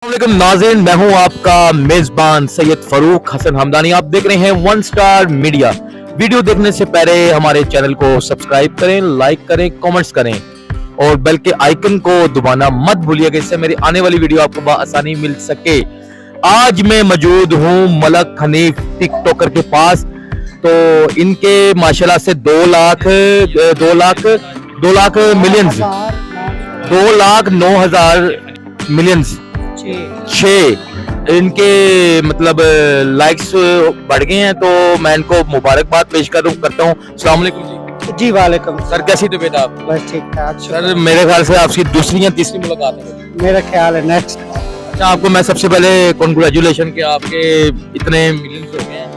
अस्सलामुअलैकुम नाज़रीन, मैं हूं आपका मेजबान सैयद फरूक हसन हमदानी। आप देख रहे हैं वन स्टार मीडिया। वीडियो देखने से पहले हमारे चैनल को सब्सक्राइब करें, लाइक करें, कमेंट्स करें और बेल के आइकन को दबाना मत भूलिएगा, इससे मेरी आने वाली वीडियो आपको बआसानी मिल सके। आज मैं मौजूद हूं मलक हनीफ टिकटॉकर के पास। तो इनके माशाल्लाह से 2 लाख मिलियंस 2,09,000 मिलियंस 6 इनके मतलब लाइक्स बढ़ गए हैं। तो मैं इनको मुबारकबाद पेश करता हूँ। अस्सलाम वालेकुम जी वालेकुम सर, कैसी तबीयत आप? बस ठीक ठाक सर मेरे ख्याल से आपकी दूसरी या तीसरी मुलाकात है। मेरा ख्याल है नेक्स्ट। अच्छा, आपको मैं सबसे पहले कॉन्ग्रेचुलेशन कि आपके इतने मिलियंस हो गए हैं।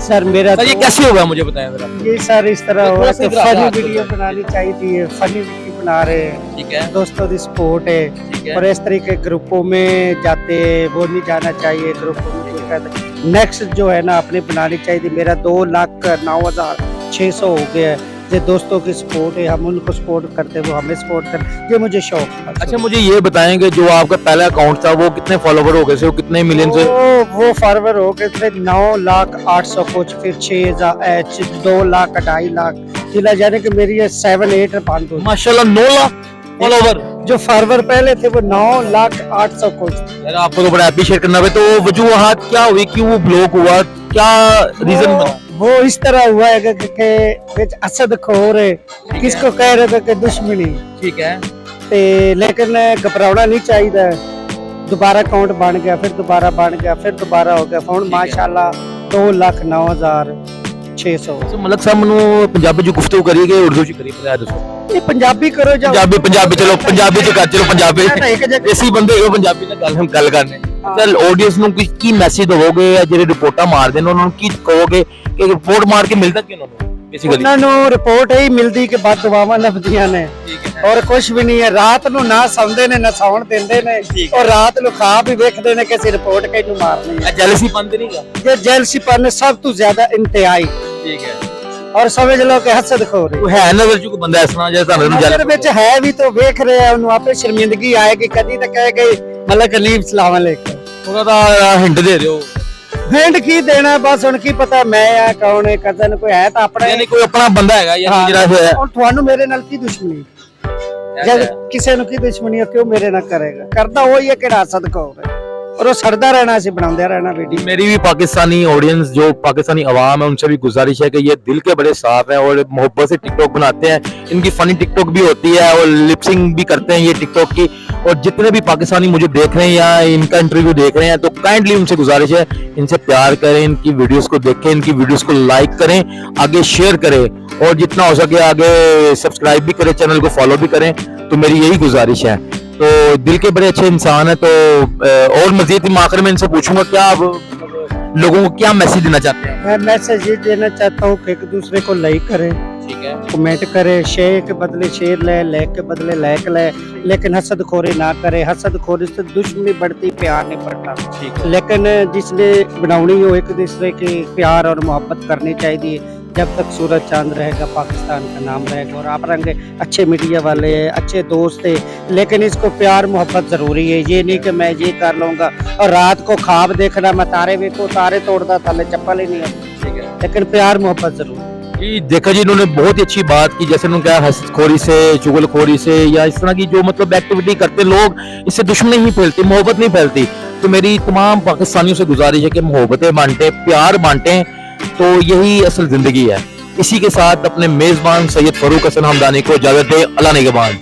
सर मेरा सर ये कैसे होगा मुझे बताएं जरा। ये सर इस तरह थोड़ा हुआ सा कि इधर आ फनी जाओ, वीडियो बनानी चाहिए, फनी वीडियो बना रहे हैं, ठीक है दोस्तों की सपोर्ट है ठीक है। और इस तरह के ग्रुपों में जाते वो नहीं जाना चाहिए। ग्रुपों में कोई कहता नेक्स्ट जो है ना अपने बनानी चाहिए। मेरा 2,09,600 हो गया है। ये दोस्तों की सपोर्ट है, हम उनको सपोर्ट करते हैं, वो हमें सपोर्ट करते, ये मुझे शौक है। अच्छा, मुझे ये बताएं कि जो आपका पहला अकाउंट था वो कितने फॉलोवर हो गए थे, वो कितने मिलियंस? वो फॉरवर्ड हो गए थे 9,08,000 कुछ, फिर 6,000 2 लाख 2.5 लाख जिला जाने कि मेरी 7-8 पाँच माशाल्लाह 9 लाख फॉलोवर। जो फॉरवर्ड पहले थे वो 9,08,000 कुछ। यार आपको तो बड़ा अप्रिशिएट करना है। तो वजूहात क्या हुई, क्यों वो ब्लॉक हुआ, क्या रीजन बना? वो इस तरह हुआ है कि असद खोर है, किसको कह रहे थे कि दुश्मनी, ठीक है। लेकिन घबराना नहीं चाहिए। दोबारा अकाउंट बन गया, फिर दोबारा बन गया, फिर दोबारा हो गया फोन माशाल्लाह 2,09,600। तो मलक साहब मैंने पंजाबी जो गुफ्तगू करी कि उर्दू च करी बताया दसो। ये पंजाबी करो जाओ। पंजाबी चलो पंजाबी च कर, चलो पंजाबी ऐसी बंदे हो पंजाबी ਨਾਲ ਗੱਲ ਗੱਲ ਕਰਨੇ। ਚਲ ਆਡੀਅנס ਨੂੰ ਕੀ ਮੈਸੇਜ ਦਵੋਗੇ ਜਿਹੜੇ ਰਿਪੋਰਟਾਂ ਮਾਰਦੇ ਨੇ ਉਹਨਾਂ ਨੂੰ ਕੀ ਕਹੋਗੇ ਕਿ ਰਿਪੋਰਟ ਮਾਰ ਕੇ ਮਿਲਦਾ ਕੀ ਉਹਨਾਂ ਨੂੰ ਬੇਸਿਕਲੀ? ਉਹਨਾਂ ਨੂੰ ਰਿਪੋਰਟ ਹੀ ਮਿਲਦੀ ਕਿ ਬਦ ਦੁਆਵਾਂ ਲੱਭਦੀਆਂ ਨੇ ਔਰ ਕੁਝ ਵੀ ਨਹੀਂ ਹੈ। ਰਾਤ ਨੂੰ ਨਾ ਸੌਂਦੇ ਨੇ ਨਾ ਸੌਣ ਦਿੰਦੇ ਨੇ ਔਰ ਰਾਤ ਨੂੰ ਖਾਬ ਵੀ ਵੇਖਦੇ ਨੇ ਕਿ ਅਸੀਂ ਰਿਪੋਰਟ ਕਿਹਨੂੰ ਮਾਰਨੀ ਹੈ। ਜੈਲਸੀ ਪੰਦ ਨਹੀਂਗਾ, ये जेलसी पर सब तो ज्यादा इंतहाई ਠੀਕ ਹੈ। और समझ लो कि हसद खो रही ਹੈ ਨਜ਼ਰ ਚ ਕੋਈ ਬੰਦਾ ਇਸ ਤਰ੍ਹਾਂ ਜਿਹੜਾ ਤੁਹਾਨੂੰ नजर विच है भी तो वेख रहे हैं उन्होंने आपे शर्मिंदगी आएगी कदी तो कह गई मलक हनीफ सलाम अलैकुम। ਥੋੜਾ ਤਾਂ ਹਿੰਟ ਦੇ ਦਿਓ। हिंट की देना बस हुन की पता मैं आ कौन है, कजन कोई है तो अपना ਯਾਨੀ ਕੋਈ ਆਪਣਾ ਬੰਦਾ ਹੈਗਾ ਜਾਂ ਜਿਹੜਾ ਹੋਇਆ और ਤੁਹਾਨੂੰ ਮੇਰੇ ਨਾਲ ਕੀ ਦੁਸ਼ਮਣੀ? जब ਕਿਸੇ ਨੂੰ ਕੀ ਦੁਸ਼ਮਣੀ ਹੈ ਕਿਉਂ ਮੇਰੇ ਨਾਲ ਕਰੇਗਾ? ਕਰਦਾ ਉਹ ਹੀ ਹੈ ਕਿ ਹਸਦ ਖੋ रहा और वो सड़दा रहना से बनाते रहना वीडियो। मेरी भी पाकिस्तानी ऑडियंस जो पाकिस्तानी अवाम है उनसे भी गुजारिश है कि ये दिल के बड़े साफ हैं और मोहब्बत से टिकटॉक बनाते हैं। इनकी फनी टिकटॉक भी होती है और लिपसिंग भी करते हैं ये टिकटॉक की। और जितने भी पाकिस्तानी मुझे देख रहे हैं या इनका इंटरव्यू देख रहे हैं तो काइंडली उनसे गुजारिश है, इनसे प्यार करें, इनकी वीडियोस को देखें, इनकी वीडियोस को लाइक करें, आगे शेयर करें और जितना हो सके आगे सब्सक्राइब भी करें, चैनल को फॉलो भी करें। तो मेरी यही गुजारिश है। तो दिल के बड़े अच्छे इंसान है। तो और मजीद आखिर में इनसे पूछूंगा क्या आप लोगों को क्या मैसेज देना चाहते हैं? मैं मैसेज ये देना चाहता हूँ कि एक दूसरे को लाइक करें, ठीक है, कमेंट करे, शेयर के बदले शेयर ले, लाइक के बदले लाइक ले, लेकिन हसद खोरी ना करे। हसद खोरी से दुश्मनी बढ़ती, प्यार नहीं बढ़ता। ठीक है। लेकिन जिसने बनानी हो एक दूसरे की प्यार और मोहब्बत करनी चाहिए। जब तक सूरज चांद रहेगा पाकिस्तान का नाम रहेगा। और आप रंगे अच्छे मीडिया वाले हैं, अच्छे दोस्त हैं, लेकिन इसको प्यार मोहब्बत जरूरी है। ये नहीं कि मैं ये कर लूंगा और रात को ख्वाब देखना मैं तारे देखो तारे तोड़ता थले चप्पल ही नहीं है, ठीक है। लेकिन प्यार मोहब्बत जरूरी। जी देखा जी, इन्होंने बहुत ही अच्छी बात की। जैसे उन्होंने कहा हसदखोरी से, चुगलखोरी से या इस तरह की जो मतलब एक्टिविटी करते लोग, इससे दुश्मनी नहीं फैलती, मोहब्बत नहीं फैलती। तो मेरी तमाम पाकिस्तानियों से गुजारिश है कि मोहब्बतें बांटें, प्यार बांटें, तो यही असल जिंदगी है। इसी के साथ अपने मेजबान सैयद फरूक हसन हमदानी को इजाजत दे। अल्लाह निगहबान।